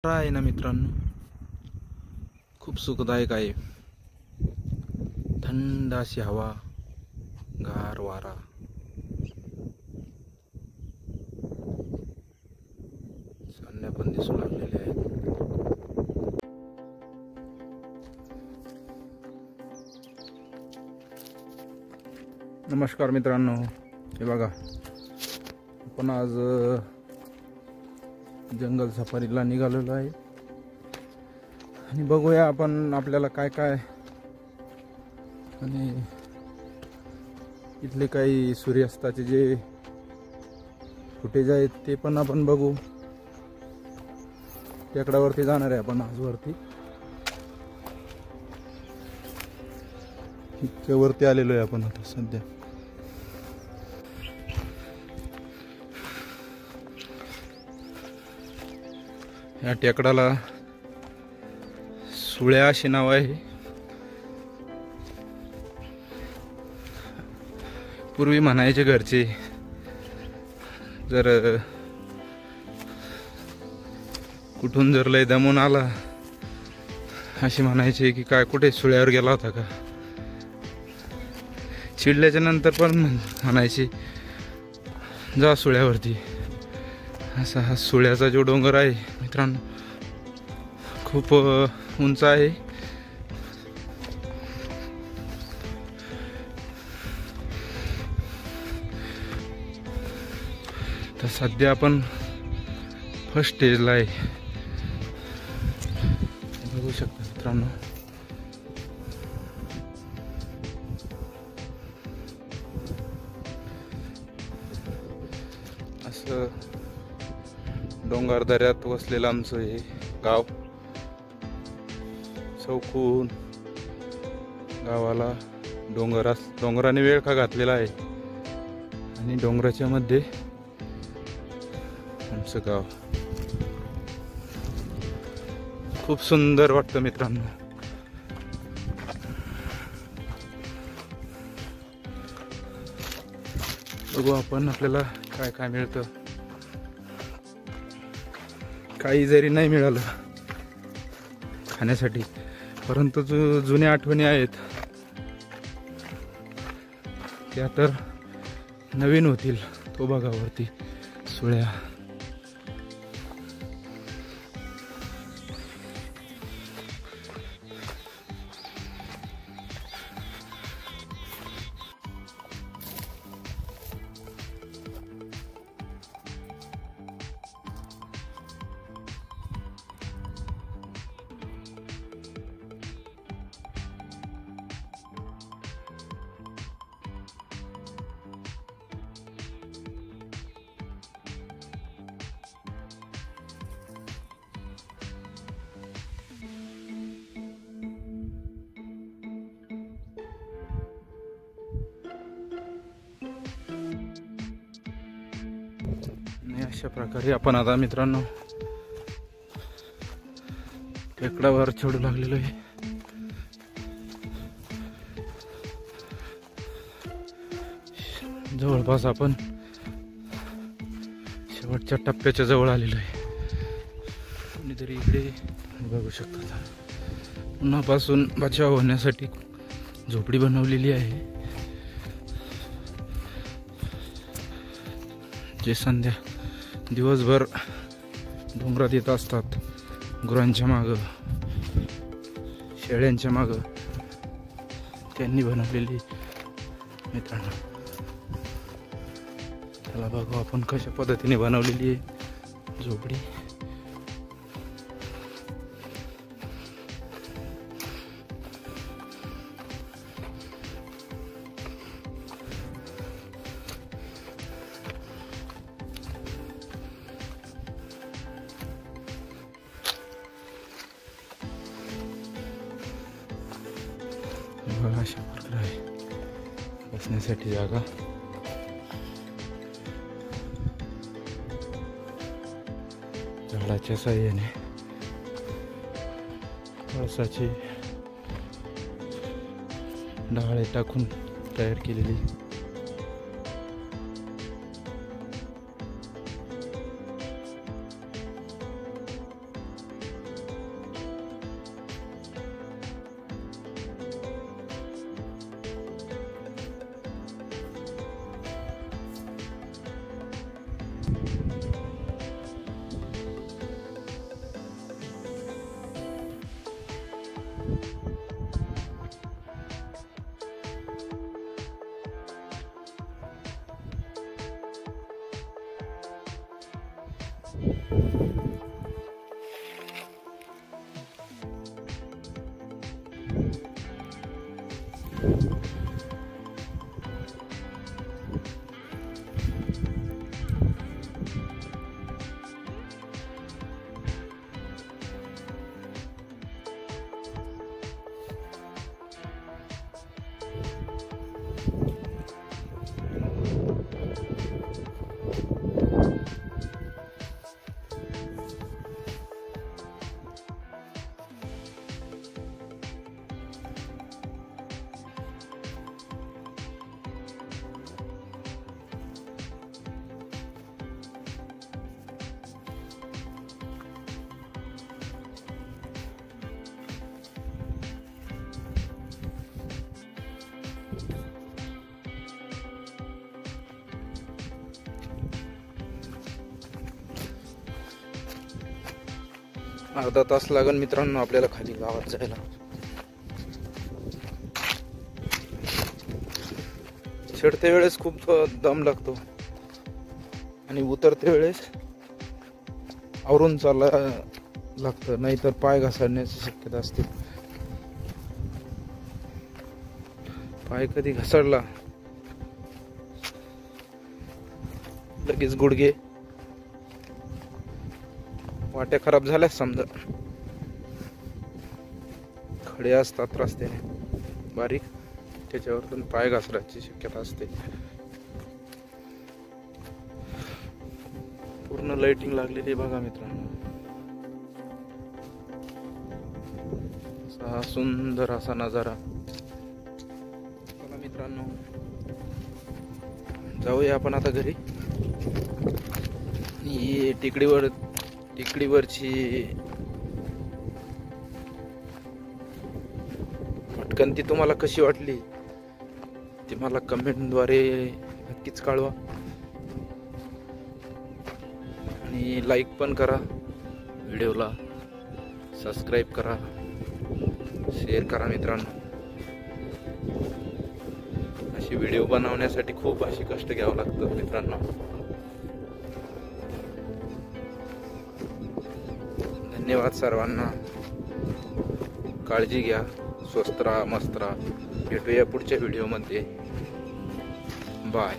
आहे ना मित्रांनो, खूप सुखदायक आहे. थंड अशी हवा, गार वारा. चांदण्या पण दिसू लागलेल्या आहेत. नमस्कार मित्रांनो, हे बघा आपण आज जंगल सफारीला निघालेलो आहे आणि बघूया आपण आपल्याला काय काय आणि इथले काही सूर्यास्ताचे जे फुटेज आहेत ते पण आपण बघू. टेकडावरती जाणार आहे आपण आज वरती. इतक्या वरती आलेलो आहे आपण आता सध्या. या टेकडाला सुळ्या अशी नाव आहे. पूर्वी म्हणायचे घरचे, जर कुठून जर लय दमून आला अशी म्हणायचे की काय कुठे सुळ्यावर गेला होता का. चिडल्याच्या नंतर पण म्हणायचे जा सुळ्यावरती. असा हा सुळ्याचा जो डोंगर आहे मित्रांनो, खूप उंच आहे. तर सध्या आपण फर्स्ट स्टेजला आहे, बघू शकता मित्रांनो. असं डोंगर दऱ्यात वसलेलं आमचं हे गाव. चौकून गावाला डोंगराने वेळ का घातलेला आहे आणि डोंगराच्या मध्ये आमचं गाव. खूप सुंदर वाटतं मित्रांनो. बघू आपण आपल्याला काय काय मिळतं. काही जरी नाही मिळालं खाण्यासाठी, परंतु जो जुन्या आठवणी आहेत त्या तर नवीन होतील. तो बघावरती सुळ्या. अशा प्रकारे आपण आता मित्रांनो टेकडावर चढू लागलेलो आहे. जवळपास आपण शेवटच्या टप्प्याच्या जवळ आलेलो आहे. कोणीतरी इकडे बघू शकता उन्हापासून बचाव होण्यासाठी झोपडी बनवलेली आहे, जे संध्या दिवसभर डोंगरात येत असतात. गुरांच्या मागं, शेळ्यांच्या मागं त्यांनी बनवलेली मित्रांनो. त्याला बघू आपण कशा पद्धतीने बनवलेली आहे झोपडी. अशा प्रकारे आहे बसण्यासाठी जागा. झाडाच्या साह्याने कळसाची डाळे टाकून तयार केलेली अर्धा तास लागेल मित्रांनो आपल्याला खाली गावात जायला. चढते वेळेस खूप दम लागतो आणि उतरते वेळेस आवरून चालायला लागतं, नाहीतर पाय घसरण्याची शक्यता असते. पाय कधी घसरला लगेच गुडघे वाट्या खराब झाल्या समजा. खडे असतात रस्त्याने बारीक, त्याच्यावरतून पाय घसरायची शक्यता असते. पूर्ण लाइटिंग लागलेली बघा मित्रांनो. असा सुंदर असा नजारा. बघा मित्रांनो, जाऊया आपण आता घरी. ही टेकडीवरची भटकंती तुम्हाला कशी वाटली ते मला कमेंटद्वारे नक्कीच कळवा. आणि लाईक पण करा व्हिडिओला, सबस्क्राईब करा, शेअर करा मित्रांनो. अशी व्हिडिओ बनवण्यासाठी खूप अशी कष्ट घ्यावं लागतं मित्रांनो. धन्यवाद सर्वांना. काळजी घ्या, स्वस्त राहा, मस्त राहा. भेटूया पुढच्या व्हिडिओमध्ये. बाय.